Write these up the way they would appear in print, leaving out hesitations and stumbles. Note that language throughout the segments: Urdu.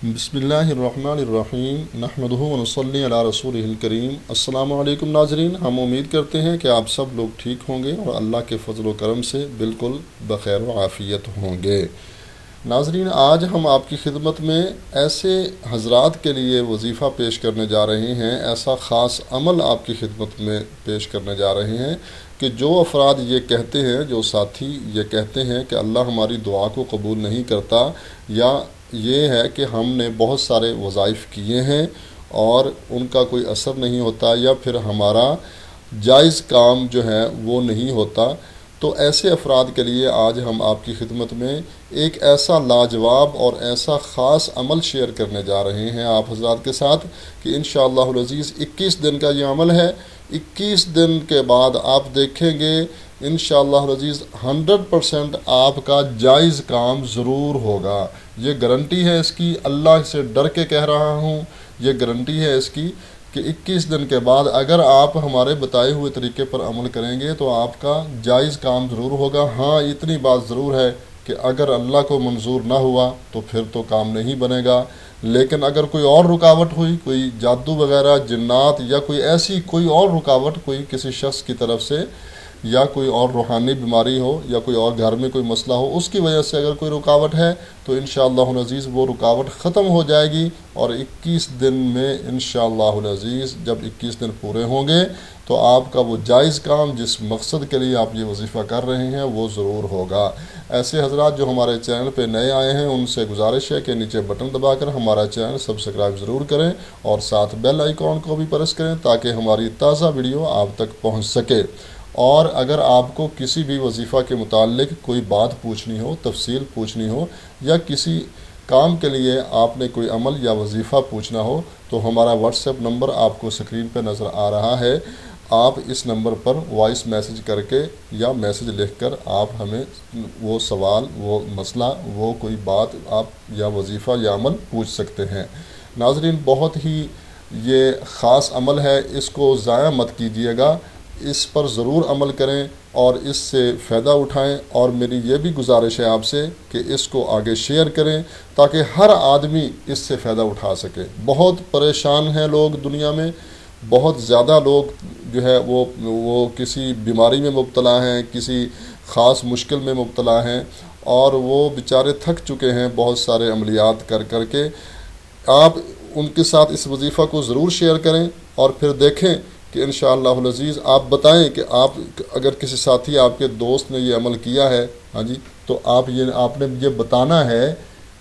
بسم اللہ الرحمن الرحیم نحمدہ ونصلی علی رسولہ الکریم۔ السلام علیکم ناظرین، ہم امید کرتے ہیں کہ آپ سب لوگ ٹھیک ہوں گے اور اللہ کے فضل و کرم سے بالکل بخیر و عافیت ہوں گے۔ ناظرین، آج ہم آپ کی خدمت میں ایسے حضرات کے لیے وظیفہ پیش کرنے جا رہے ہیں، ایسا خاص عمل آپ کی خدمت میں پیش کرنے جا رہے ہیں کہ جو افراد یہ کہتے ہیں، جو ساتھی یہ کہتے ہیں کہ اللہ ہماری دعا کو قبول نہیں کرتا، یا یہ ہے کہ ہم نے بہت سارے وظائف کیے ہیں اور ان کا کوئی اثر نہیں ہوتا، یا پھر ہمارا جائز کام جو ہے وہ نہیں ہوتا، تو ایسے افراد کے لیے آج ہم آپ کی خدمت میں ایک ایسا لاجواب اور ایسا خاص عمل شیئر کرنے جا رہے ہیں آپ حضرات کے ساتھ کہ انشاءاللہ العزیز 21 دن کا یہ عمل ہے۔ 21 دن کے بعد آپ دیکھیں گے انشاءاللہ العزیز 100% آپ کا جائز کام ضرور ہوگا۔ یہ گارنٹی ہے اس کی، اللہ سے ڈر کے کہہ رہا ہوں، یہ گارنٹی ہے اس کی کہ 21 دن کے بعد اگر آپ ہمارے بتائے ہوئے طریقے پر عمل کریں گے تو آپ کا جائز کام ضرور ہوگا۔ ہاں، اتنی بات ضرور ہے کہ اگر اللہ کو منظور نہ ہوا تو پھر تو کام نہیں بنے گا، لیکن اگر کوئی اور رکاوٹ ہوئی، کوئی جادو وغیرہ، جنات، یا کوئی ایسی کوئی اور رکاوٹ کوئی کسی شخص کی طرف سے، یا کوئی اور روحانی بیماری ہو، یا کوئی اور گھر میں کوئی مسئلہ ہو، اس کی وجہ سے اگر کوئی رکاوٹ ہے تو انشاءاللہ العزیز وہ رکاوٹ ختم ہو جائے گی، اور 21 دن میں انشاءاللہ العزیز جب 21 دن پورے ہوں گے تو آپ کا وہ جائز کام جس مقصد کے لیے آپ یہ وظیفہ کر رہے ہیں وہ ضرور ہوگا۔ ایسے حضرات جو ہمارے چینل پہ نئے آئے ہیں ان سے گزارش ہے کہ نیچے بٹن دبا کر ہمارا چینل سبسکرائب ضرور کریں اور ساتھ بیل آئیکن کو بھی پریس کریں تاکہ ہماری تازہ ویڈیو آپ تک پہنچ سکے۔ اور اگر آپ کو کسی بھی وظیفہ کے متعلق کوئی بات پوچھنی ہو، تفصیل پوچھنی ہو، یا کسی کام کے لیے آپ نے کوئی عمل یا وظیفہ پوچھنا ہو تو ہمارا واٹس ایپ نمبر آپ کو اسکرین پہ نظر آ رہا ہے۔ آپ اس نمبر پر وائس میسج کر کے یا میسج لکھ کر آپ ہمیں وہ سوال، وہ مسئلہ، وہ کوئی بات آپ یا وظیفہ یا عمل پوچھ سکتے ہیں۔ ناظرین، بہت ہی یہ خاص عمل ہے، اس کو ضائع مت کیجیے گا، اس پر ضرور عمل کریں اور اس سے فائدہ اٹھائیں، اور میری یہ بھی گزارش ہے آپ سے کہ اس کو آگے شیئر کریں تاکہ ہر آدمی اس سے فائدہ اٹھا سکے۔ بہت پریشان ہیں لوگ دنیا میں، بہت زیادہ لوگ جو ہے وہ کسی بیماری میں مبتلا ہیں، کسی خاص مشکل میں مبتلا ہیں، اور وہ بیچارے تھک چکے ہیں بہت سارے عملیات کر کر کے۔ آپ ان کے ساتھ اس وظیفہ کو ضرور شیئر کریں اور پھر دیکھیں کہ انشاءاللہ العزیز آپ بتائیں کہ آپ اگر کسی ساتھی آپ کے دوست نے یہ عمل کیا ہے، ہاں جی، تو آپ نے یہ بتانا ہے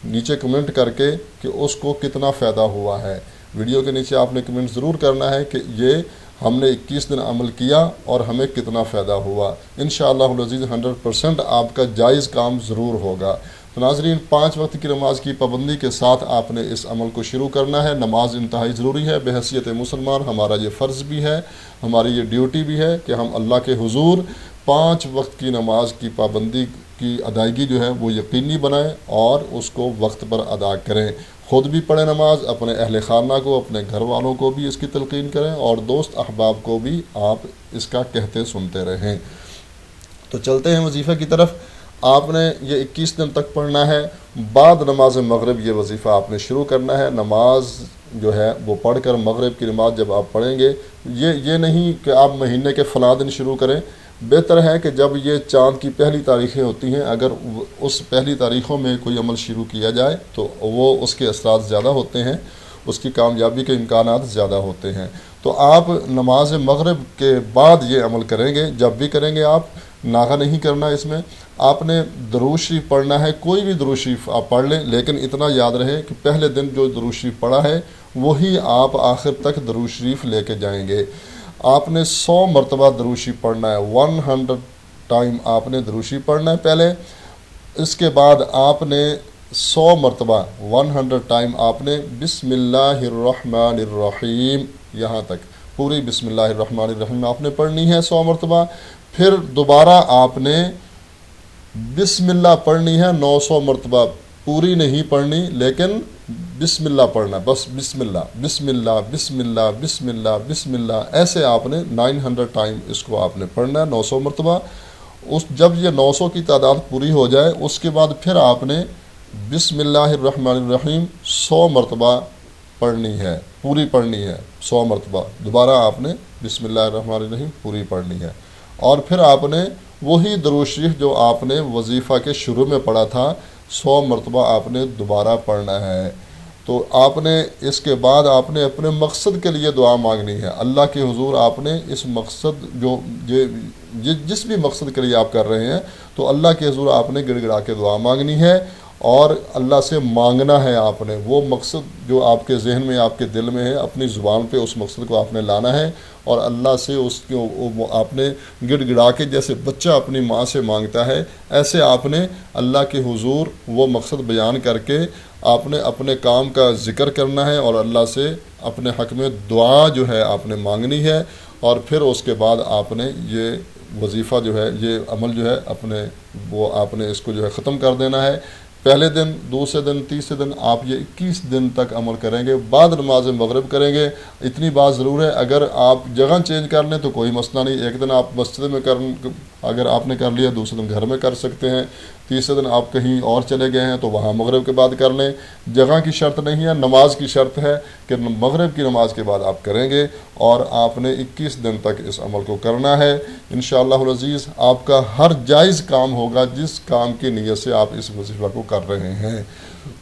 نیچے کمنٹ کر کے کہ اس کو کتنا فائدہ ہوا ہے۔ ویڈیو کے نیچے آپ نے کمنٹ ضرور کرنا ہے کہ یہ ہم نے 21 دن عمل کیا اور ہمیں کتنا فائدہ ہوا۔ انشاءاللہ العزیز 100% آپ کا جائز کام ضرور ہوگا۔ تو ناظرین، 5 وقت کی نماز کی پابندی کے ساتھ آپ نے اس عمل کو شروع کرنا ہے۔ نماز انتہائی ضروری ہے، بحیثیت مسلمان ہمارا یہ فرض بھی ہے، ہماری یہ ڈیوٹی بھی ہے کہ ہم اللہ کے حضور 5 وقت کی نماز کی پابندی کی ادائیگی جو ہے وہ یقینی بنائیں اور اس کو وقت پر ادا کریں۔ خود بھی پڑھیں نماز، اپنے اہل خانہ کو، اپنے گھر والوں کو بھی اس کی تلقین کریں، اور دوست احباب کو بھی آپ اس کا کہتے سنتے رہیں۔ تو چلتے ہیں وظیفہ کی طرف۔ آپ نے یہ 21 دن تک پڑھنا ہے، بعد نماز مغرب یہ وظیفہ آپ نے شروع کرنا ہے۔ نماز جو ہے وہ پڑھ کر مغرب کی نماز جب آپ پڑھیں گے، یہ نہیں کہ آپ مہینے کے فلاں دن شروع کریں، بہتر ہے کہ جب یہ چاند کی پہلی تاریخیں ہوتی ہیں اگر اس پہلی تاریخوں میں کوئی عمل شروع کیا جائے تو وہ اس کے اثرات زیادہ ہوتے ہیں، اس کی کامیابی کے امکانات زیادہ ہوتے ہیں۔ تو آپ نماز مغرب کے بعد یہ عمل کریں گے، جب بھی کریں گے آپ ناغہ نہیں کرنا۔ اس میں آپ نے درود شریف پڑھنا ہے، کوئی بھی درود شریف آپ پڑھ لیں، لیکن اتنا یاد رہے کہ پہلے دن جو درود شریف پڑھا ہے وہی آپ آخر تک درود شریف لے کے جائیں گے۔ آپ نے 100 مرتبہ درود شریف پڑھنا ہے، 100 ٹائم آپ نے درود شریف پڑھنا ہے پہلے۔ اس کے بعد آپ نے 100 مرتبہ 100 ٹائم آپ نے بسم اللہ الرحمن الرحیم، یہاں تک پوری بسم اللہ الرحمن الرحیم آپ نے پڑھنی ہے 100 مرتبہ۔ پھر دوبارہ آپ نے بسم اللہ پڑھنی ہے 900 مرتبہ، پوری نہیں پڑھنی لیکن بسم اللہ پڑھنا، بس بسم اللہ بسم اللہ بسم اللہ بسم اللہ بسم اللہ، ایسے آپ نے 900 ٹائم اس کو آپ نے پڑھنا ہے 900 مرتبہ۔ جب یہ 900 کی تعداد پوری ہو جائے اس کے بعد پھر آپ نے بسم اللہ الرحمن الرحیم 100 مرتبہ پڑھنی ہے، پوری پڑھنی ہے 100 مرتبہ، دوبارہ آپ نے بسم اللہ الرحمن الرحیم پوری پڑھنی ہے، اور پھر آپ نے وہی درود شریف جو آپ نے وظیفہ کے شروع میں پڑھا تھا 100 مرتبہ آپ نے دوبارہ پڑھنا ہے۔ تو آپ نے اس کے بعد آپ نے اپنے مقصد کے لیے دعا مانگنی ہے، اللہ کے حضور آپ نے اس مقصد جس بھی مقصد کے لیے آپ کر رہے ہیں تو اللہ کے حضور آپ نے گڑ گڑا کے دعا مانگنی ہے، اور اللہ سے مانگنا ہے آپ نے وہ مقصد جو آپ کے ذہن میں آپ کے دل میں ہے، اپنی زبان پہ اس مقصد کو آپ نے لانا ہے، اور اللہ سے اس کو آپ نے گڑ گڑا کے جیسے بچہ اپنی ماں سے مانگتا ہے ایسے آپ نے اللہ کے حضور وہ مقصد بیان کر کے آپ نے اپنے کام کا ذکر کرنا ہے، اور اللہ سے اپنے حق میں دعا جو ہے آپ نے مانگنی ہے، اور پھر اس کے بعد آپ نے یہ وظیفہ جو ہے یہ عمل جو ہے آپ نے اس کو جو ہے ختم کر دینا ہے۔ پہلے دن، دوسرے دن، تیسرے دن آپ یہ 21 دن تک عمل کریں گے، بعد نماز مغرب کریں گے۔ اتنی بات ضرور ہے، اگر آپ جگہ چینج کر لیں تو کوئی مسئلہ نہیں، ایک دن آپ مسجد میں اگر آپ نے کر لیا، دوسرے دن گھر میں کر سکتے ہیں، تیسرے دن آپ کہیں اور چلے گئے ہیں تو وہاں مغرب کے بعد کر لیں۔ جگہ کی شرط نہیں ہے، نماز کی شرط ہے کہ مغرب کی نماز کے بعد آپ کریں گے، اور آپ نے 21 دن تک اس عمل کو کرنا ہے۔ انشاءاللہ العزیز آپ کا ہر جائز کام ہوگا جس کام کی نیت سے آپ اس وظیفہ کو کر رہے ہیں۔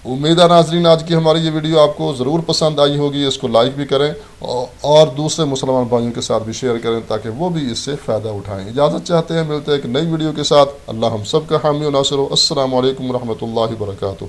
امید ہے ناظرین آج کی ہماری یہ ویڈیو آپ کو ضرور پسند آئی ہوگی، اس کو لائک بھی کریں اور دوسرے مسلمان بھائیوں کے ساتھ بھی شیئر کریں تاکہ وہ بھی اس سے فائدہ اٹھائیں۔ اجازت چاہتے ہیں، ملتے ہیں ایک نئی ویڈیو کے ساتھ۔ اللہ ہم سب کا حامی و ناصر ہو۔ السلام علیکم ورحمۃ اللہ وبرکاتہ۔